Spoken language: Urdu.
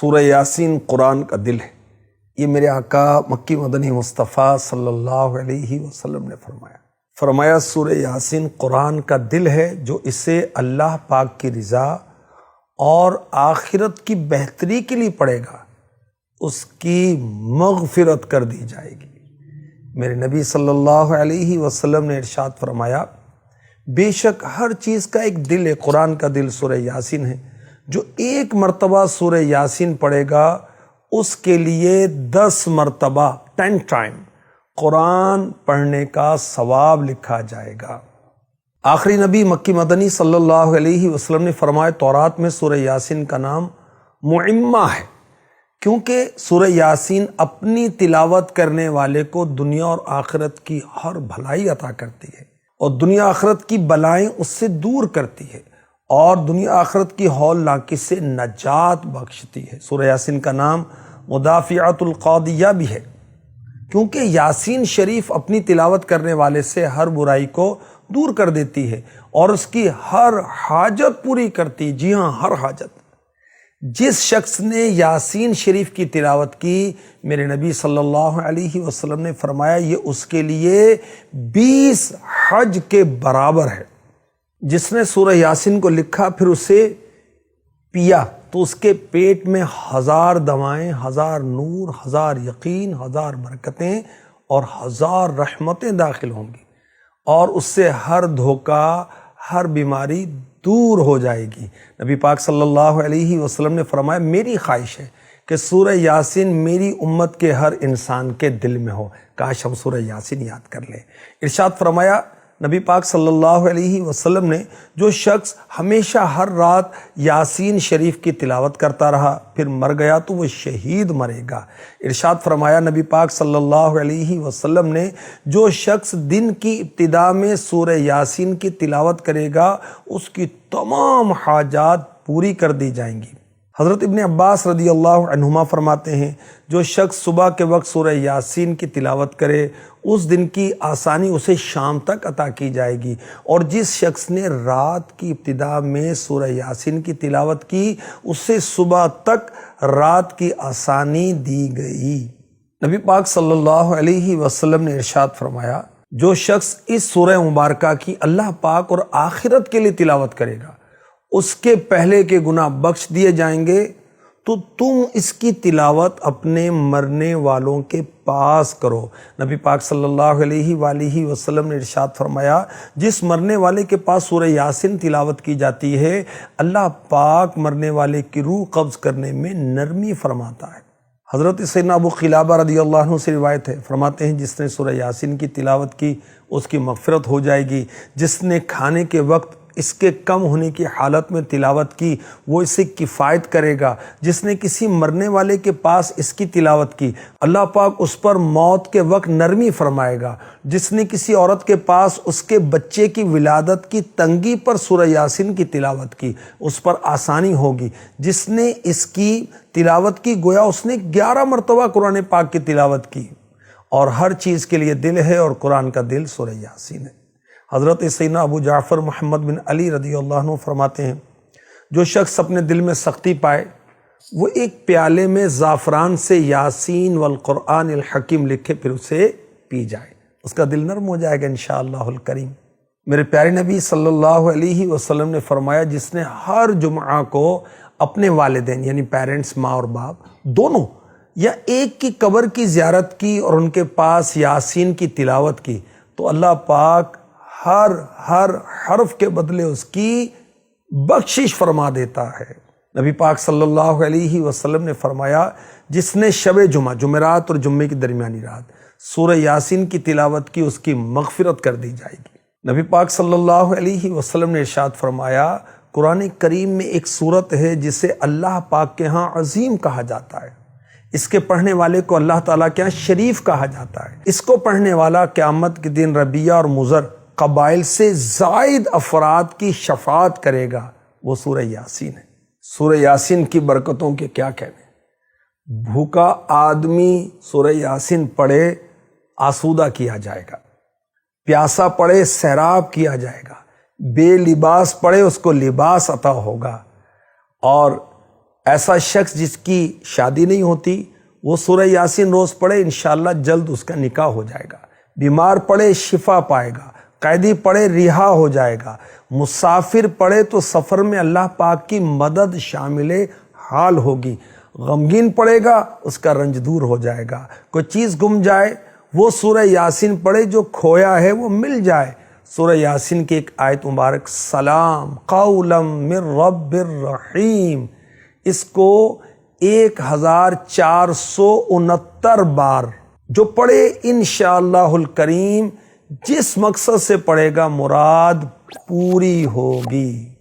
سورہ یاسین قرآن کا دل ہے۔ یہ میرے آقا مکی مدنی مصطفیٰ صلی اللہ علیہ وسلم نے فرمایا سورہ یاسین قرآن کا دل ہے، جو اسے اللہ پاک کی رضا اور آخرت کی بہتری کے لیے پڑھے گا اس کی مغفرت کر دی جائے گی۔ میرے نبی صلی اللہ علیہ وسلم نے ارشاد فرمایا، بے شک ہر چیز کا ایک دل ہے، قرآن کا دل سورہ یاسین ہے۔ جو ایک مرتبہ سورہ یاسین پڑھے گا اس کے لیے 10 مرتبہ 10 ٹائم قرآن پڑھنے کا ثواب لکھا جائے گا۔ آخری نبی مکی مدنی صلی اللہ علیہ وسلم نے فرمایا، تورات میں سورہ یاسین کا نام معمہ ہے، کیونکہ سورہ یاسین اپنی تلاوت کرنے والے کو دنیا اور آخرت کی ہر بھلائی عطا کرتی ہے، اور دنیا آخرت کی بلائیں اس سے دور کرتی ہے، اور دنیا آخرت کی ہولناکی سے نجات بخشتی ہے۔ سورہ یاسین کا نام مدافعۃ القادیہ بھی ہے، کیونکہ یاسین شریف اپنی تلاوت کرنے والے سے ہر برائی کو دور کر دیتی ہے اور اس کی ہر حاجت پوری کرتی۔ جی ہاں، ہر حاجت۔ جس شخص نے یاسین شریف کی تلاوت کی، میرے نبی صلی اللہ علیہ وسلم نے فرمایا، یہ اس کے لیے 20 حج کے برابر ہے۔ جس نے سورہ یاسین کو لکھا پھر اسے پیا تو اس کے پیٹ میں 1000 دوائیں، 1000 نور، 1000 یقین، 1000 برکتیں اور 1000 رحمتیں داخل ہوں گی، اور اس سے ہر دھوکہ، ہر بیماری دور ہو جائے گی۔ نبی پاک صلی اللہ علیہ وسلم نے فرمایا، میری خواہش ہے کہ سورہ یاسین میری امت کے ہر انسان کے دل میں ہو۔ کاش ہم سورہ یاسین یاد کر لیں۔ ارشاد فرمایا نبی پاک صلی اللہ علیہ وسلم نے، جو شخص ہمیشہ ہر رات یاسین شریف کی تلاوت کرتا رہا پھر مر گیا تو وہ شہید مرے گا۔ ارشاد فرمایا نبی پاک صلی اللہ علیہ وسلم نے، جو شخص دن کی ابتدا میں سورہ یاسین کی تلاوت کرے گا اس کی تمام حاجات پوری کر دی جائیں گی۔ حضرت ابن عباس رضی اللہ عنہما فرماتے ہیں، جو شخص صبح کے وقت سورہ یاسین کی تلاوت کرے اس دن کی آسانی اسے شام تک عطا کی جائے گی، اور جس شخص نے رات کی ابتدا میں سورہ یاسین کی تلاوت کی اسے صبح تک رات کی آسانی دی گئی۔ نبی پاک صلی اللہ علیہ وسلم نے ارشاد فرمایا، جو شخص اس سورہ مبارکہ کی اللہ پاک اور آخرت کے لیے تلاوت کرے گا اس کے پہلے کے گناہ بخش دیے جائیں گے، تو تم اس کی تلاوت اپنے مرنے والوں کے پاس کرو۔ نبی پاک صلی اللہ علیہ وآلہ وسلم نے ارشاد فرمایا، جس مرنے والے کے پاس سورہ یاسین تلاوت کی جاتی ہے اللہ پاک مرنے والے کی روح قبض کرنے میں نرمی فرماتا ہے۔ حضرت سیدنا ابو قلابہ رضی اللہ عنہ سے روایت ہے، فرماتے ہیں، جس نے سورہ یاسین کی تلاوت کی اس کی مغفرت ہو جائے گی۔ جس نے کھانے کے وقت اس کے کم ہونے کی حالت میں تلاوت کی وہ اس سے کفایت کرے گا۔ جس نے کسی مرنے والے کے پاس اس کی تلاوت کی اللہ پاک اس پر موت کے وقت نرمی فرمائے گا۔ جس نے کسی عورت کے پاس اس کے بچے کی ولادت کی تنگی پر سورہ یاسین کی تلاوت کی اس پر آسانی ہوگی۔ جس نے اس کی تلاوت کی گویا اس نے 11 مرتبہ قرآن پاک کی تلاوت کی، اور ہر چیز کے لیے دل ہے، اور قرآن کا دل سورہ یاسین ہے۔ حضرت سیدنا ابو جعفر محمد بن علی رضی اللہ عنہ فرماتے ہیں، جو شخص اپنے دل میں سختی پائے وہ ایک پیالے میں زعفران سے یاسین والقرآن الحکیم لکھے پھر اسے پی جائے، اس کا دل نرم ہو جائے گا انشاءاللہ الکریم۔ میرے پیارے نبی صلی اللہ علیہ وسلم نے فرمایا، جس نے ہر جمعہ کو اپنے والدین یعنی پیرنٹس، ماں اور باپ دونوں، یا ایک کی قبر کی زیارت کی اور ان کے پاس یاسین کی تلاوت کی، تو اللہ پاک ہر حرف کے بدلے اس کی بخشش فرما دیتا ہے۔ نبی پاک صلی اللہ علیہ وسلم نے فرمایا، جس نے شب جمعہ، جمعرات اور جمعے کی درمیانی رات سورہ یاسین کی تلاوت کی اس کی مغفرت کر دی جائے گی۔ نبی پاک صلی اللہ علیہ وسلم نے ارشاد فرمایا، قرآن کریم میں ایک سورت ہے جسے اللہ پاک کے ہاں عظیم کہا جاتا ہے، اس کے پڑھنے والے کو اللہ تعالیٰ کے ہاں شریف کہا جاتا ہے۔ اس کو پڑھنے والا قیامت کے دن ربیہ اور مضر قبائل سے زائد افراد کی شفاعت کرے گا، وہ سورہ یاسین ہے۔ سورہ یاسین کی برکتوں کے کیا کہنے، بھوکا آدمی سورہ یاسین پڑھے آسودہ کیا جائے گا، پیاسا پڑھے سیراب کیا جائے گا، بے لباس پڑھے اس کو لباس عطا ہوگا، اور ایسا شخص جس کی شادی نہیں ہوتی وہ سورہ یاسین روز پڑھے، انشاءاللہ جلد اس کا نکاح ہو جائے گا۔ بیمار پڑھے شفا پائے گا، قیدی پڑھے رہا ہو جائے گا، مسافر پڑھے تو سفر میں اللہ پاک کی مدد شامل حال ہوگی، غمگین پڑھے گا اس کا رنج دور ہو جائے گا، کوئی چیز گم جائے وہ سورہ یاسین پڑھے، جو کھویا ہے وہ مل جائے۔ سورہ یاسین کی ایک آیت مبارک سلام قولا من رب الرحیم، اس کو 1469 بار جو پڑھے انشاءاللہ الکریم جس مقصد سے پڑھے گا مراد پوری ہوگی۔